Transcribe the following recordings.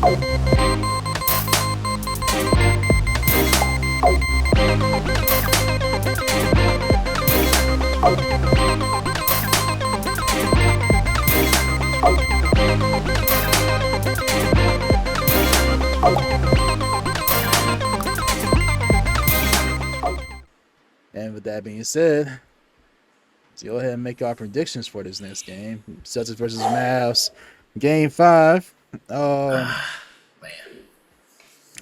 And with that being said, let's go ahead and make our predictions for this next game. Celtics versus Mavs, Game 5. Man.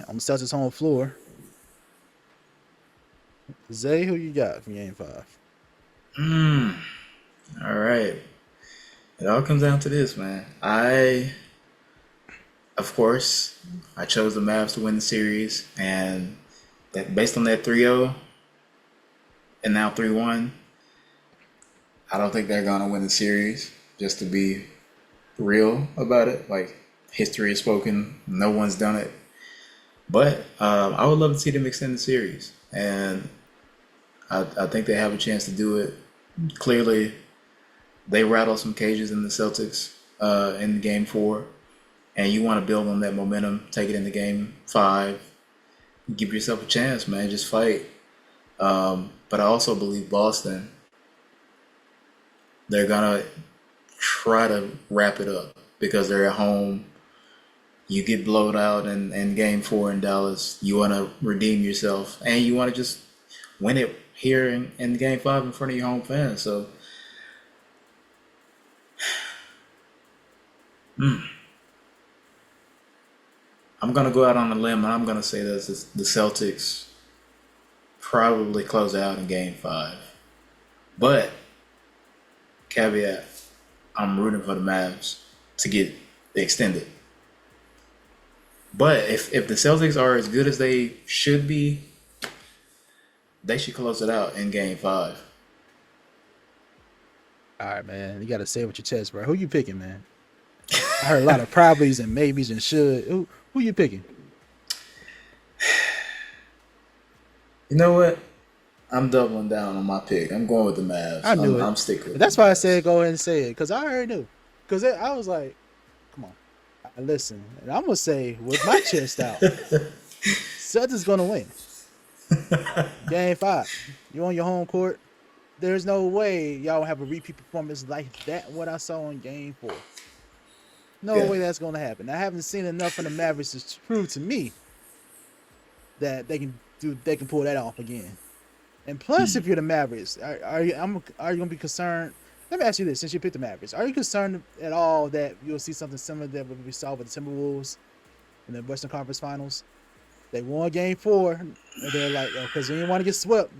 On the Celtics home floor. Zay, who you got for Game 5? All right. It all comes down to this, man. Of course, I chose the Mavs to win the series, and that based on that 3-0 and now 3-1, I don't think they're gonna win the series. Just to be real about it, like history is spoken, no one's done it. But I would love to see them extend the series, and I think they have a chance to do it. Clearly, they rattled some cages in the Celtics in Game 4, and you want to build on that momentum, take it into Game 5, give yourself a chance, man. Just fight. But I also believe Boston, they're gonna try to wrap it up because they're at home. You get blowed out in Game 4 in Dallas. You want to redeem yourself, and you want to just win it here in Game 5 in front of your home fans. So, I'm going to go out on a limb, and I'm going to say that the Celtics probably close out in Game 5. But, caveat, I'm rooting for the Mavs to get extended. But if the Celtics are as good as they should be, they should close it out in Game 5. All right, man. You got to say it with your chest, bro. Who you picking, man? I heard a lot of probablys and maybes and should. Who you picking? You know what? I'm doubling down on my pick. I'm going with the Mavs. I knew it. I'm sticking with That's the why I Mavs. said go ahead and say it, because I already knew. Because I was like, come on. Listen, and I'm going to say with my chest out, Celtics going to win. Game 5. You on your home court. There's no way y'all have a repeat performance like that, what I saw in Game 4. No way that's going to happen. I haven't seen enough from the Mavericks to prove to me that they can pull that off again. And plus, if you're the Mavericks, are you going to be concerned? Let me ask you this: since you picked the Mavericks, are you concerned at all that you'll see something similar that we saw with the Timberwolves in the Western Conference Finals? They won Game 4, and they're like, because they didn't want to get swept.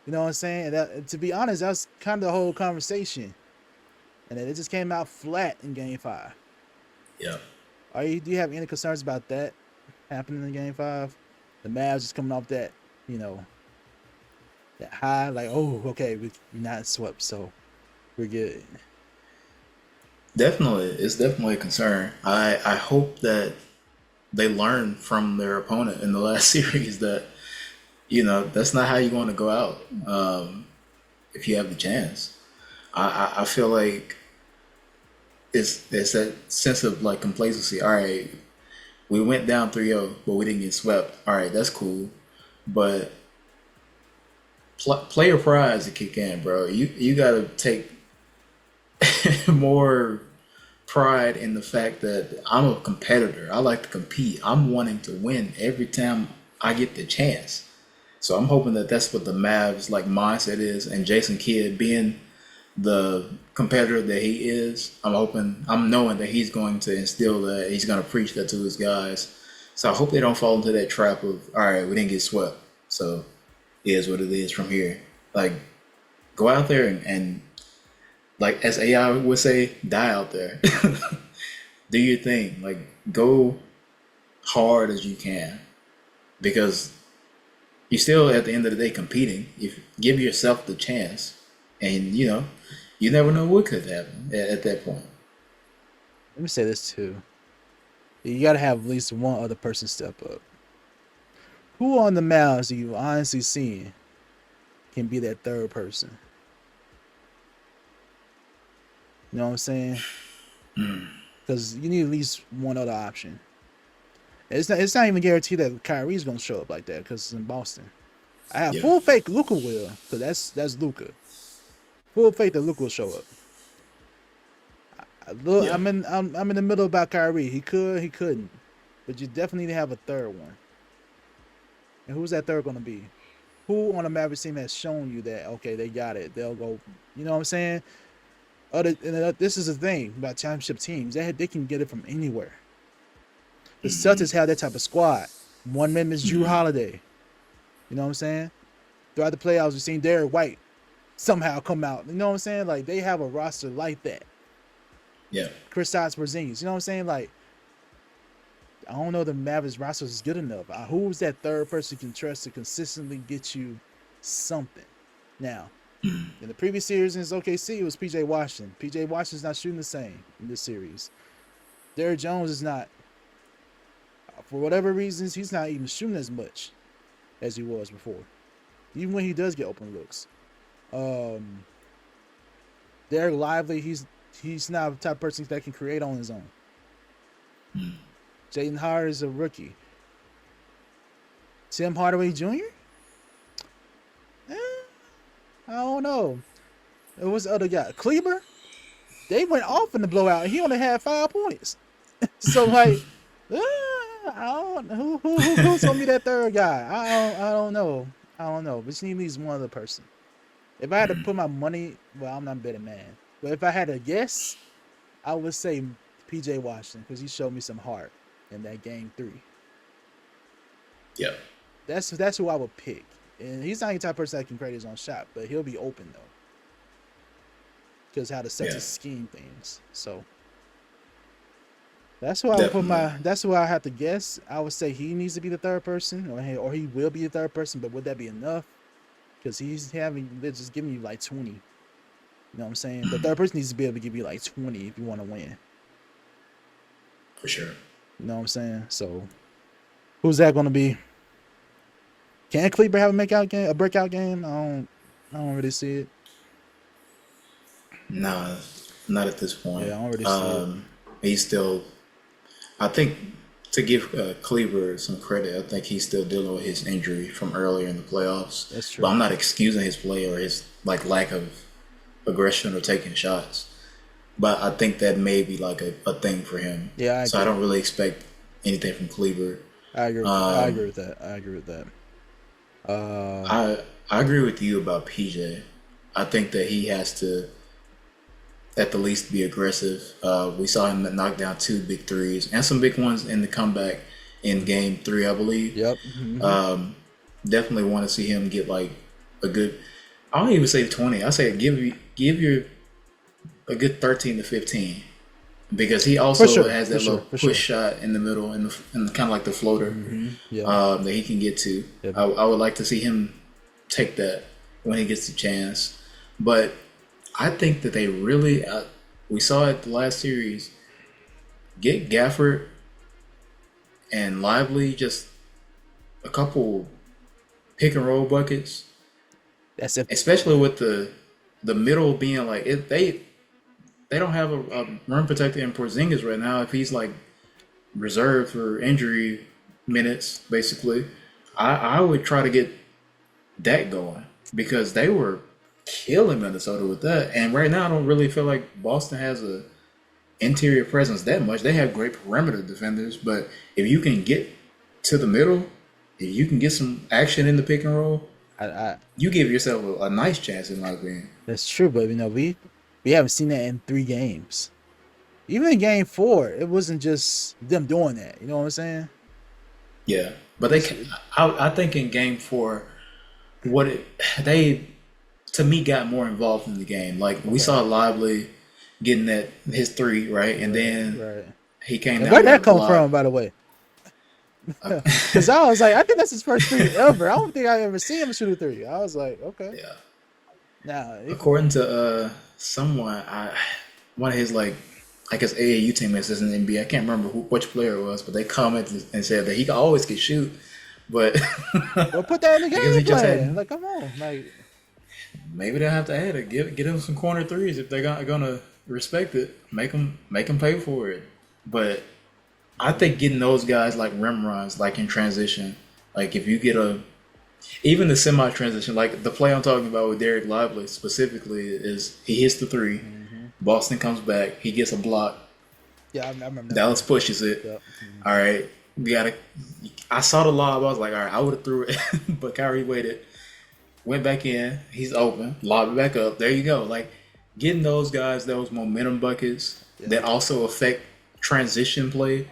You know what I'm saying? And to be honest, that's kind of the whole conversation. And then it just came out flat in Game 5. Yeah. Do you have any concerns about that happening in Game 5? The Mavs just coming off that, that high, like, oh, okay, we're not swept, so we're good. Definitely. It's definitely a concern. I hope that they learn from their opponent in the last series that, that's not how you want to go out if you have the chance. I feel like it's that sense of like complacency. All right, we went down 3-0, but we didn't get swept. All right, that's cool. But player pride to kick in, bro. You got to take more pride in the fact that I'm a competitor. I like to compete. I'm wanting to win every time I get the chance. So I'm hoping that that's what the Mavs like mindset is, and Jason Kidd being the competitor that he is, I'm knowing that he's going to instill that. He's going to preach that to his guys. So I hope they don't fall into that trap of, all right, we didn't get swept, so it is what it is from here. Like, go out there and like as AI would say, die out there. Do your thing. Like, go hard as you can, because you're still at the end of the day competing. If give yourself the chance, and you never know what could happen at that point. Let me say this too. You got to have at least one other person step up. Who on the Mavs are you honestly seeing can be that third person? You know what I'm saying? Because you need at least one other option. It's not even guaranteed that Kyrie's gonna show up like that because it's in Boston. I have Yeah. full faith Luka will, because that's Luka. Full faith that Luka will show up. Look, Yeah. I'm in the middle about Kyrie. He could, he couldn't, but you definitely need to have a third one. And who's that third gonna be? Who on the Mavericks team has shown you that okay, they got it. They'll go. You know what I'm saying? This is the thing about championship teams. They can get it from anywhere. The Celtics have that type of squad. One man is Drew Holiday. You know what I'm saying? Throughout the playoffs, we've seen Derek White somehow come out. You know what I'm saying? Like, they have a roster like that. Yeah. Kristaps Porzingis. You know what I'm saying? Like, I don't know if the Mavericks roster is good enough. Who's that third person you can trust to consistently get you something? Now, in the previous series against OKC, it was P.J. Washington. P.J. Washington's not shooting the same in this series. Derrick Jones is not. For whatever reasons, he's not even shooting as much as he was before. Even when he does get open looks. Derek Lively, he's not the type of person that can create on his own. Jaden Hart is a rookie. Tim Hardaway Jr.? I don't know. It was the other guy. Kleber? They went off in the blowout. He only had 5 points. So, like, I don't know. Who's going to be that third guy? I don't know. I don't know. But you need at least one other person. If I had to put my money, well, I'm not a betting man. But if I had to guess, I would say P.J. Washington because he showed me some heart in that game 3. Yeah. That's who I would pick. And he's not the type of person that can create his own shot, but he'll be open though. Because how the Celtics scheme things. So that's who I would put that's who I have to guess. I would say he needs to be the third person, or he will be the third person, but would that be enough? Because they're just giving you like 20. You know what I'm saying? The third person needs to be able to give you like 20 if you want to win. For sure. You know what I'm saying? So who's that gonna be? Can Kleber have a breakout game? I don't really see it. Nah, not at this point. Yeah, I don't really see it. He's still. I think to give Kleber some credit, I think he's still dealing with his injury from earlier in the playoffs. That's true. But I'm not excusing his play or his lack of aggression or taking shots. But I think that may be like a thing for him. Yeah, I don't really expect anything from Kleber. I agree with that. I agree with you about PJ. I think that he has to at the least be aggressive. We saw him knock down 2 big threes and some big ones in the comeback in game 3, I believe. Yep. Mm-hmm. Definitely want to see him get like a good. I don't even say 20. I say give you a good 13 to 15. Because he also has that little push shot in the middle and kind of like the floater that he can get to. Yep. I would like to see him take that when he gets the chance. But I think that they really, we saw it the last series, get Gafford and Lively just a couple pick and roll buckets. That's it. Especially with the middle being like, they don't have a rim protector in Porzingis right now. If he's like reserved for injury minutes, basically, I would try to get that going because they were killing Minnesota with that. And right now, I don't really feel like Boston has a interior presence that much. They have great perimeter defenders, but if you can get to the middle, if you can get some action in the pick and roll, you give yourself a nice chance, in my opinion. That's true, but we haven't seen that in 3 games. Even in game 4, it wasn't just them doing that. You know what I'm saying? Yeah, but I think in game 4, they to me got more involved in the game. Like we saw Lively getting his 3 right, and then he came down. Where'd that come from, by the way? Because I was like, I think that's his first 3 ever. I don't think I ever seen him shoot a 3. I was like, okay. Yeah. Now, according to someone, one of his I guess AAU teammates is in the NBA. I can't remember which player it was, but they commented and said that he can always get shoot. But well, put that in the game plan. Like, come on, like maybe they'll have to add it. Get him some corner threes if they're gonna respect it. Make them pay for it. But I think getting those guys like rim runs, like in transition, like if you get even the semi transition, like the play I'm talking about with Derek Lively specifically is he hits the three, Mm-hmm. Boston comes back, he gets a block, Yeah, I remember that. Dallas pushes it. Yep. Mm-hmm. All right, we gotta. I saw the lob, I was like, all right, I would have threw it, but Kyrie waited, went back in, he's open, lob it back up. There you go. Like getting those guys, those momentum buckets that also affect transition play.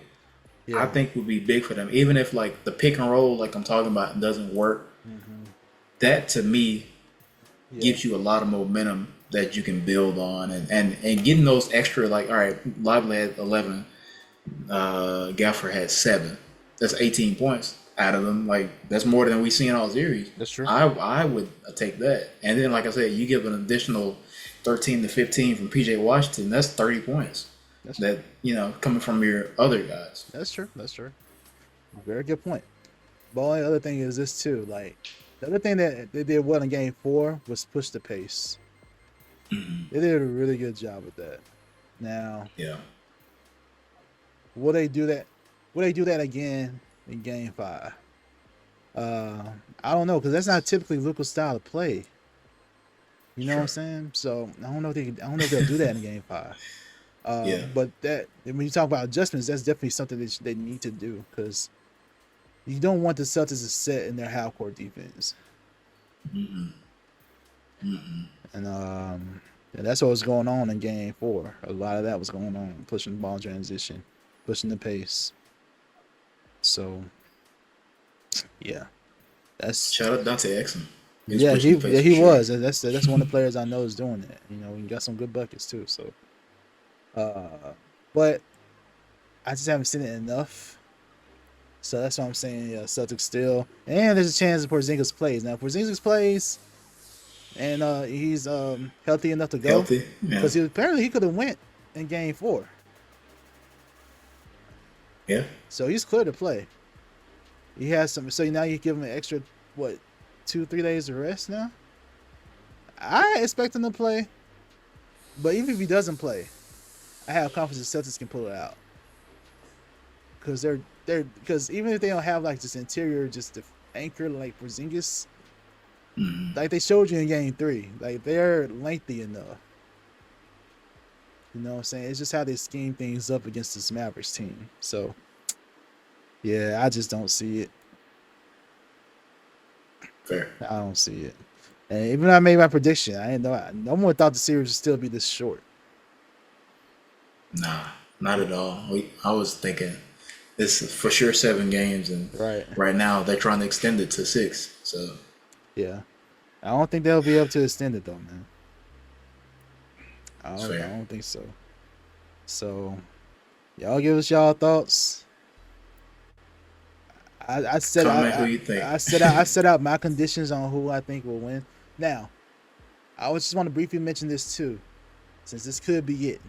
I think would be big for them. Even if like the pick and roll, like I'm talking about, doesn't work, that to me gives you a lot of momentum that you can build on, and getting those extra, like, all right, Lively had 11, Gaffer had 7. That's 18 points out of them. Like that's more than we've seen all series. That's true. I would take that, and then like I said, you give an additional 13 to 15 from PJ Washington. That's 30 points. That coming from your other guys. That's true. Very good point. The only other thing is this too. Like the other thing that they did well in Game 4 was push the pace. They did a really good job with that. Now, will they do that? Will they do that again in Game 5? I don't know, because that's not typically Luka's style of play. You know what I'm saying? So I don't know if they'll do that in Game 5. But that when you talk about adjustments, that's definitely something that they need to do, because you don't want the Celtics to set in their half court defense. And that's what was going on in Game 4. A lot of that was going on, pushing the ball transition, pushing the pace. So that's shout out Dante Exum. He was. That's one of the players I know is doing that. He got some good buckets too. So, but I just haven't seen it enough. So that's why I'm saying Celtics still. And there's a chance that Porzingis plays. Now, if Porzingis plays, and he's healthy enough to go, because apparently he could have went in Game 4. Yeah. So he's clear to play. He has some. So now you give him an extra 2-3 days of rest now. I expect him to play, but even if he doesn't play, I have confidence the Celtics can pull it out, because because even if they don't have like this interior, just the anchor like Porzingis, like they showed you in Game 3, like they're lengthy enough. You know what I'm saying? It's just how they scheme things up against this Mavericks team. So, yeah, I just don't see it. Fair. I don't see it. And even though I made my prediction, no one thought the series would still be this short. Nah, not at all. I was thinking it's for sure 7 games, and right now they're trying to extend it to 6. So, yeah, I don't think they'll be able to extend it though, man. I don't think so. So, y'all give us y'all thoughts. I set out my conditions on who I think will win. Now, I just want to briefly mention this too, since this could be it.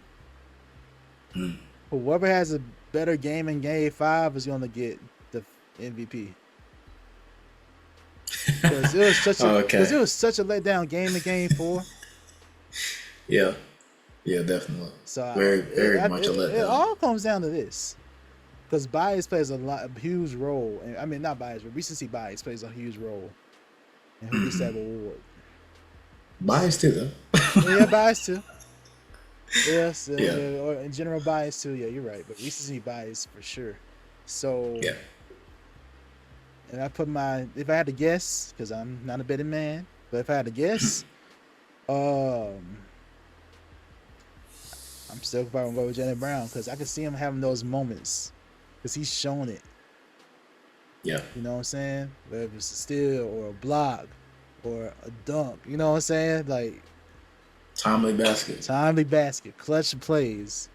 Whoever has a better game in Game 5 is going to get the MVP. Because it was such a letdown game in Game 4. Yeah, definitely. So very much a letdown. It all comes down to this, because bias plays a huge role. I mean, not bias, but recency bias plays a huge role in who gets that award. Bias too, though. Yeah, bias too. Yes, or in general bias too. Yeah, you're right. But recency bias for sure. So, and I put if I had to guess, because I'm not a betting man, but if I had to guess, I'm still probably gonna go with Jaylen Brown, because I can see him having those moments, because he's shown it. Yeah. You know what I'm saying? Whether it's a steal or a block or a dunk, you know what I'm saying? Like timely basket, clutch plays.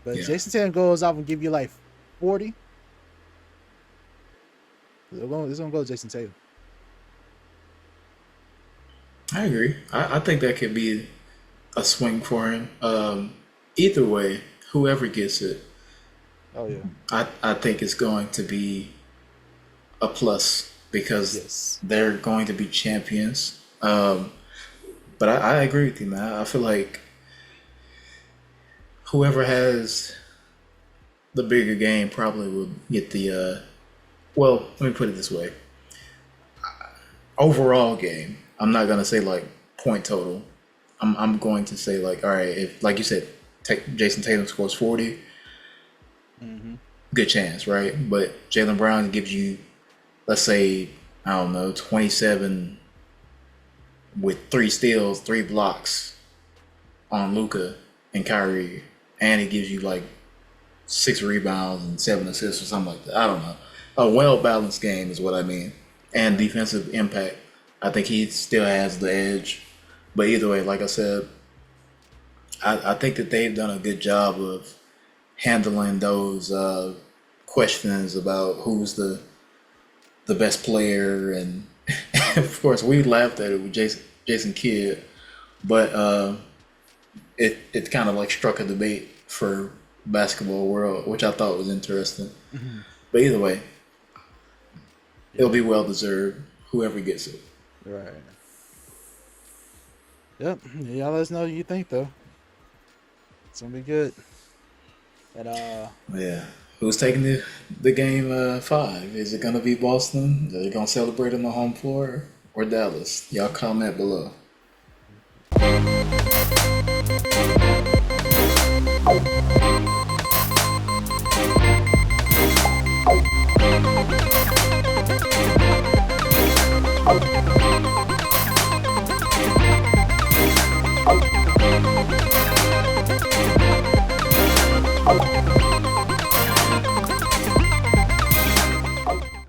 But if Jason Tatum goes off and give you like 40, it's gonna go to Jason Tatum. I agree. I think that could be a swing for him. Either way, whoever gets it, I think it's going to be a plus, because they're going to be champions. But I agree with you, man. I feel like whoever has the bigger game probably will get the. Well, let me put it this way. Overall game, I'm not gonna say like point total. I'm going to say like, all right, if like you said, Jason Tatum scores 40, good chance, right? But Jaylen Brown gives you, let's say, I don't know, 27 with 3 steals, 3 blocks on Luka and Kyrie, and he gives you like 6 rebounds and 7 assists or something like that. I don't know. A well-balanced game is what I mean. And defensive impact. I think he still has the edge. But either way, like I said, I think that they've done a good job of handling those questions about who's the best player. And of course, we laughed at it with Jason Kidd. But it kind of like struck a debate for basketball world, which I thought was interesting. But either way, it'll be well deserved, whoever gets it. Right. Yep. Y'all let us know what you think though. It's gonna be good. And yeah. Who's taking the game 5? Is it gonna be Boston? Are they gonna celebrate on the home floor or Dallas? Y'all comment below.